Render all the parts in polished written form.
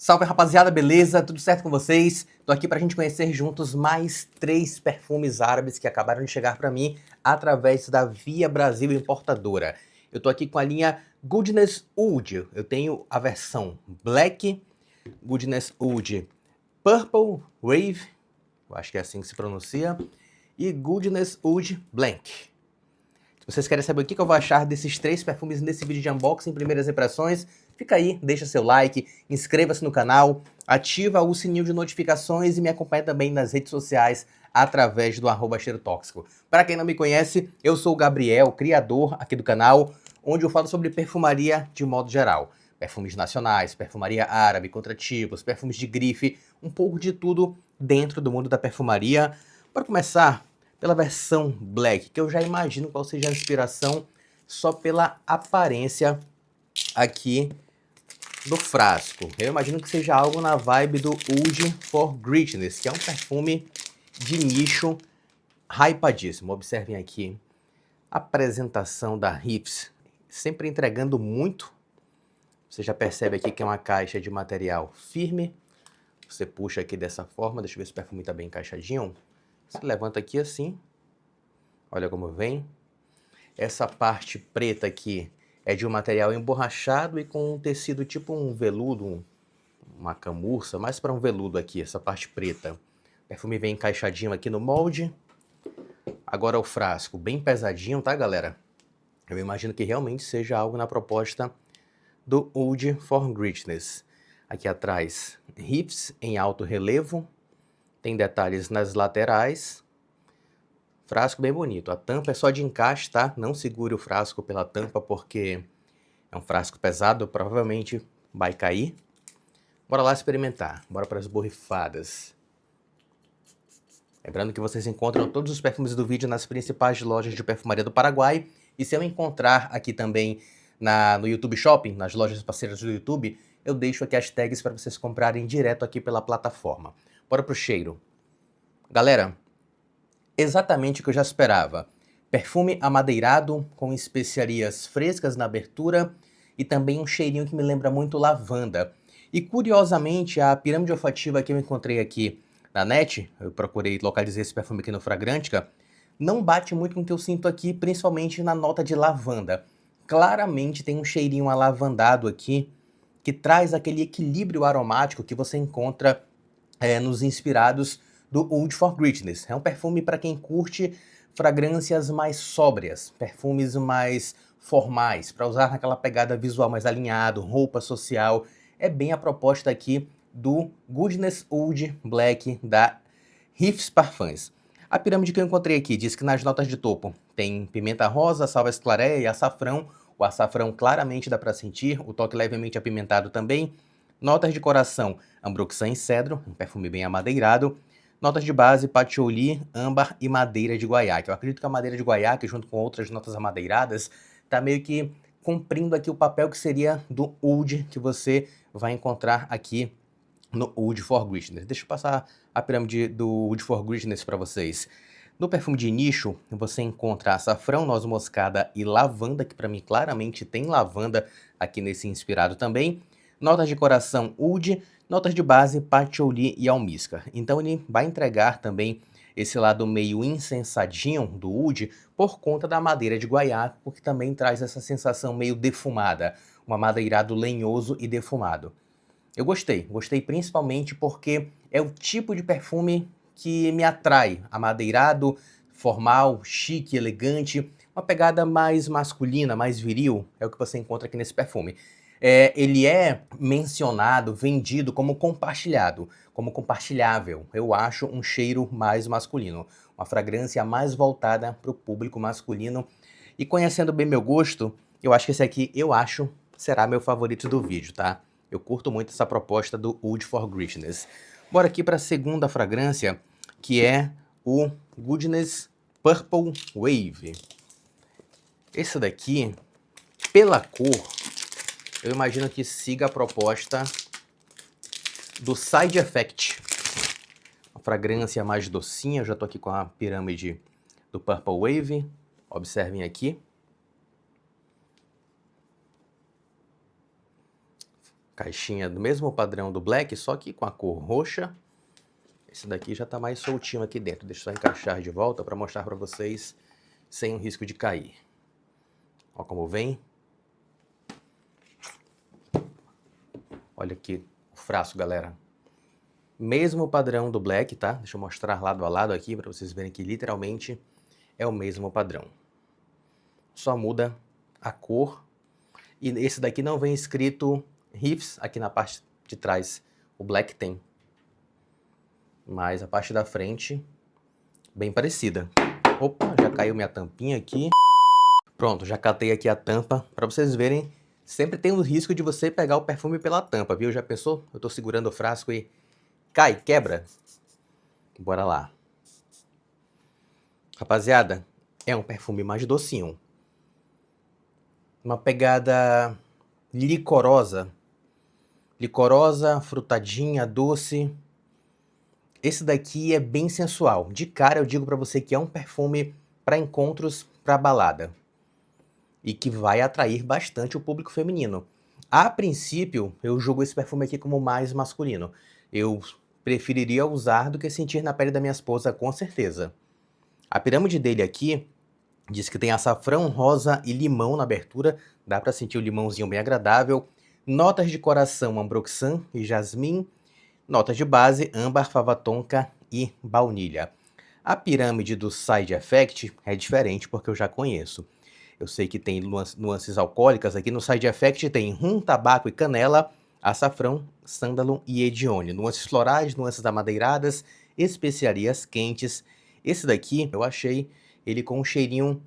Salve rapaziada, beleza? Tudo certo com vocês? Tô aqui pra gente conhecer juntos mais 3 perfumes árabes que acabaram de chegar pra mim através da Via Brasil Importadora. Eu tô aqui com a linha Goodness Oud. Eu tenho a versão Black, Goodness Oud Purple Wave, eu acho que é assim que se pronuncia, e Goodness Oud Blank. Se vocês querem saber o que eu vou achar desses 3 perfumes nesse vídeo de unboxing, primeiras impressões, fica aí, deixa seu like, inscreva-se no canal, ativa o sininho de notificações e me acompanha também nas redes sociais através do @cheirotóxico. Para quem não me conhece, eu sou o Gabriel, criador aqui do canal, onde eu falo sobre perfumaria de modo geral. Perfumes nacionais, perfumaria árabe, contratipos, perfumes de grife, um pouco de tudo dentro do mundo da perfumaria. Para começar, pela versão Black, que eu já imagino qual seja a inspiração só pela aparência aqui do frasco. Eu imagino que seja algo na vibe do Oud for Greatness, que é um perfume de nicho hypadíssimo. Observem aqui a apresentação da Riffs, sempre entregando muito. Você já percebe aqui que é uma caixa de material firme. Você puxa aqui dessa forma, deixa eu ver se o perfume está bem encaixadinho. Você levanta aqui assim, olha como vem. Essa parte preta aqui é de um material emborrachado e com um tecido tipo um veludo, uma camurça, mais para um veludo aqui, essa parte preta. O perfume vem encaixadinho aqui no molde. Agora o frasco, bem pesadinho, tá, galera? Eu imagino que realmente seja algo na proposta do Oud for Greatness. Aqui atrás, riffs em alto relevo, tem detalhes nas laterais. Frasco bem bonito. A tampa é só de encaixe, tá? Não segure o frasco pela tampa porque é um frasco pesado, provavelmente vai cair. Bora lá experimentar. Bora para as borrifadas. Lembrando que vocês encontram todos os perfumes do vídeo nas principais lojas de perfumaria do Paraguai. E se eu encontrar aqui também no YouTube Shopping, nas lojas parceiras do YouTube, eu deixo aqui as tags para vocês comprarem direto aqui pela plataforma. Bora pro cheiro. Galera, exatamente o que eu já esperava. Perfume amadeirado, com especiarias frescas na abertura e também um cheirinho que me lembra muito lavanda. E curiosamente, a pirâmide olfativa que eu encontrei aqui na net, eu procurei localizar esse perfume aqui no Fragrantica, não bate muito com o que eu sinto aqui, principalmente na nota de lavanda. Claramente tem um cheirinho alavandado aqui, que traz aquele equilíbrio aromático que você encontra nos inspirados do Oud for Greatness. É um perfume para quem curte fragrâncias mais sóbrias, perfumes mais formais, para usar naquela pegada visual mais alinhado, roupa social. É bem a proposta aqui do Goodness Oud Black da Riffs Parfums. A pirâmide que eu encontrei aqui diz que nas notas de topo tem pimenta rosa, salva esclareia e açafrão. O açafrão claramente dá para sentir, o toque levemente apimentado também. Notas de coração, ambroxan e cedro, um perfume bem amadeirado. Notas de base, patchouli, âmbar e madeira de guaiaque. Eu acredito que a madeira de guaiaque, junto com outras notas amadeiradas, tá meio que cumprindo aqui o papel que seria do oud que você vai encontrar aqui no Oud for Greatness. Deixa eu passar a pirâmide do Oud for Greatness para vocês. No perfume de nicho, você encontra açafrão, noz moscada e lavanda, que para mim claramente tem lavanda aqui nesse inspirado também. Notas de coração oud, notas de base patchouli e almíscar. Então ele vai entregar também esse lado meio incensadinho do oud por conta da madeira de guaiaque, porque também traz essa sensação meio defumada, um amadeirado lenhoso e defumado. Eu gostei principalmente porque é o tipo de perfume que me atrai, amadeirado, formal, chique, elegante, uma pegada mais masculina, mais viril, é o que você encontra aqui nesse perfume. Ele é mencionado, vendido como compartilhado, como compartilhável. Eu acho um cheiro mais masculino, uma fragrância mais voltada para o público masculino. E conhecendo bem meu gosto, eu acho que esse aqui, será meu favorito do vídeo, tá? Eu curto muito essa proposta do Oud for Greatness. Bora aqui para a segunda fragrância, que é o Goodness Purple Wave. Esse daqui, pela cor, eu imagino que siga a proposta do Side Effect. Uma fragrância mais docinha, eu já tô aqui com a pirâmide do Purple Wave. Observem aqui. Caixinha do mesmo padrão do Black, só que com a cor roxa. Esse daqui já tá mais soltinho aqui dentro. Deixa eu só encaixar de volta para mostrar para vocês sem o risco de cair. Ó como vem. Olha aqui o frasco, galera. Mesmo padrão do Black, tá? Deixa eu mostrar lado a lado aqui para vocês verem que literalmente é o mesmo padrão. Só muda a cor. E esse daqui não vem escrito Riffs aqui na parte de trás. O Black tem. Mas a parte da frente, bem parecida. Opa, já caiu minha tampinha aqui. Pronto, já catei aqui a tampa. Para vocês verem, sempre tem o risco de você pegar o perfume pela tampa, viu? Já pensou? Eu tô segurando o frasco e cai, quebra. Bora lá. Rapaziada, é um perfume mais docinho. Uma pegada licorosa. Licorosa, frutadinha, doce. Esse daqui é bem sensual. De cara eu digo pra você que é um perfume para encontros, para balada. E que vai atrair bastante o público feminino. A princípio, eu julgo esse perfume aqui como mais masculino. Eu preferiria usar do que sentir na pele da minha esposa, com certeza. A pirâmide dele aqui diz que tem açafrão, rosa e limão na abertura. Dá pra sentir o limãozinho bem agradável. Notas de coração, ambroxan e jasmim. Notas de base, âmbar, fava tonka e baunilha. A pirâmide do Side Effect é diferente porque eu já conheço. Eu sei que tem nuances alcoólicas. Aqui no Side Effect tem rum, tabaco e canela, açafrão, sândalo e edione. Nuances florais, nuances amadeiradas, especiarias quentes. Esse daqui eu achei ele com um cheirinho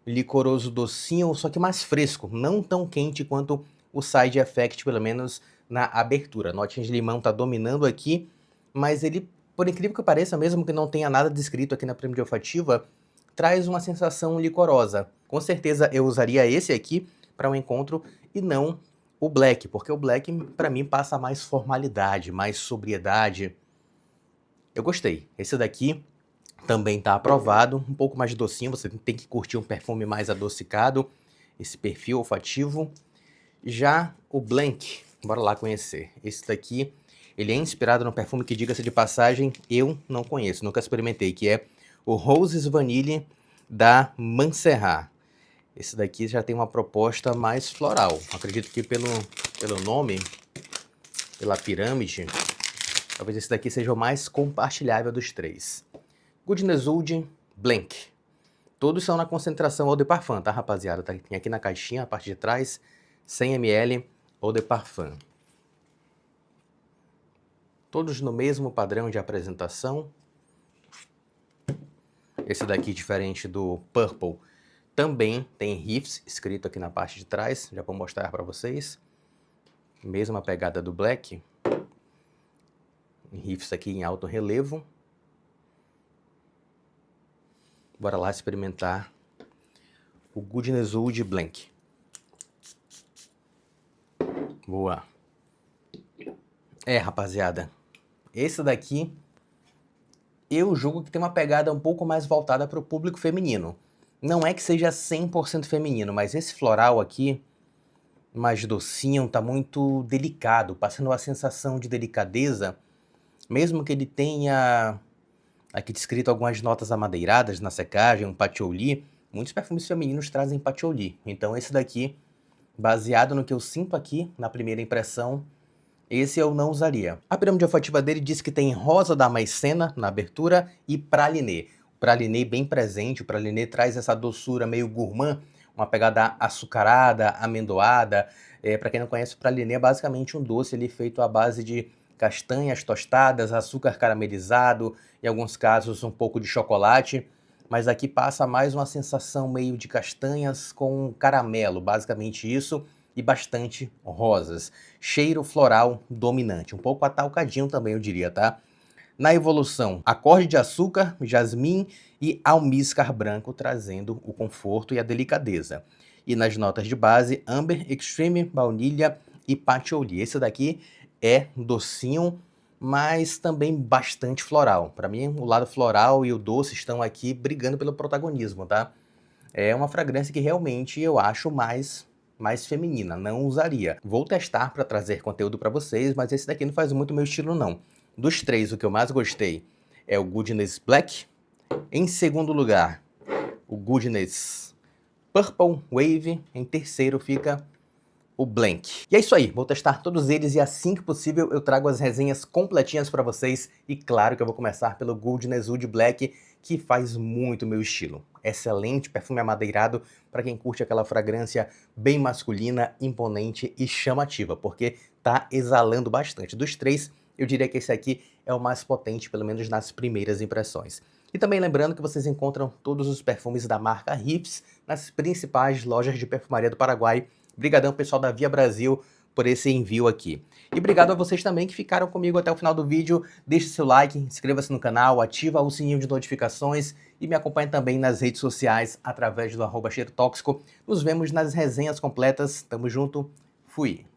licoroso docinho, só que mais fresco. Não tão quente quanto o Side Effect, pelo menos na abertura. Notinha de limão tá dominando aqui, mas ele, por incrível que pareça, mesmo que não tenha nada descrito aqui na pirâmide olfativa, traz uma sensação licorosa. Com certeza eu usaria esse aqui para um encontro e não o Black, porque o Black para mim passa mais formalidade, mais sobriedade. Eu gostei. Esse daqui também tá aprovado, um pouco mais de docinho, você tem que curtir um perfume mais adocicado, esse perfil olfativo. Já o Blank, bora lá conhecer. Esse daqui, ele é inspirado no perfume que, diga-se de passagem, eu não conheço, nunca experimentei, que é o Roses Vanille da Montserrat. Esse daqui já tem uma proposta mais floral. Acredito que pelo nome, pela pirâmide, talvez esse daqui seja o mais compartilhável dos três. Goodness Oud Blank. Todos são na concentração Eau de Parfum, tá, rapaziada? Tem aqui na caixinha, a parte de trás, 100 ml Eau de Parfum. Todos no mesmo padrão de apresentação. Esse daqui, diferente do Purple, também tem Riffs escrito aqui na parte de trás. Já vou mostrar para vocês. Mesma pegada do Black. Riffs aqui em alto relevo. Bora lá experimentar o Goodness Oud Blank. Boa. Rapaziada, esse daqui eu julgo que tem uma pegada um pouco mais voltada para o público feminino. Não é que seja 100% feminino, mas esse floral aqui, mais docinho, tá muito delicado, passando uma sensação de delicadeza, mesmo que ele tenha aqui descrito algumas notas amadeiradas na secagem, um patchouli. Muitos perfumes femininos trazem patchouli. Então esse daqui, baseado no que eu sinto aqui, na primeira impressão, esse eu não usaria. A pirâmide olfativa dele diz que tem rosa da maicena na abertura e praliné. O praliné bem presente, o praliné traz essa doçura meio gourmand, uma pegada açucarada, amendoada. Para quem não conhece, o praliné é basicamente um doce ali feito à base de castanhas tostadas, açúcar caramelizado, em alguns casos um pouco de chocolate, mas aqui passa mais uma sensação meio de castanhas com caramelo, basicamente isso, e bastante rosas. Cheiro floral dominante, um pouco atalcadinho também eu diria, tá? Na evolução, acorde de açúcar, jasmim e almíscar branco, trazendo o conforto e a delicadeza. E nas notas de base, amber, extreme, baunilha e patchouli. Esse daqui é docinho, mas também bastante floral. Para mim, o lado floral e o doce estão aqui brigando pelo protagonismo, tá? É uma fragrância que realmente eu acho mais mais feminina, não usaria. Vou testar para trazer conteúdo para vocês, mas esse daqui não faz muito meu estilo não. Dos três, o que eu mais gostei é o Goodness Black. Em segundo lugar, o Goodness Purple Wave. Em terceiro fica o Blank. E é isso aí, vou testar todos eles e assim que possível eu trago as resenhas completinhas para vocês. E claro que eu vou começar pelo Goodness Wood Black, que faz muito meu estilo. Excelente perfume amadeirado para quem curte aquela fragrância bem masculina, imponente e chamativa, porque tá exalando bastante. Dos três, eu diria que esse aqui é o mais potente, pelo menos nas primeiras impressões. E também lembrando que vocês encontram todos os perfumes da marca Riffs nas principais lojas de perfumaria do Paraguai. Obrigadão, pessoal da Via Brasil, por esse envio aqui. E obrigado a vocês também que ficaram comigo até o final do vídeo. Deixe seu like, inscreva-se no canal, ativa o sininho de notificações e me acompanhe também nas redes sociais através do @cheirotóxico. Nos vemos nas resenhas completas. Tamo junto. Fui!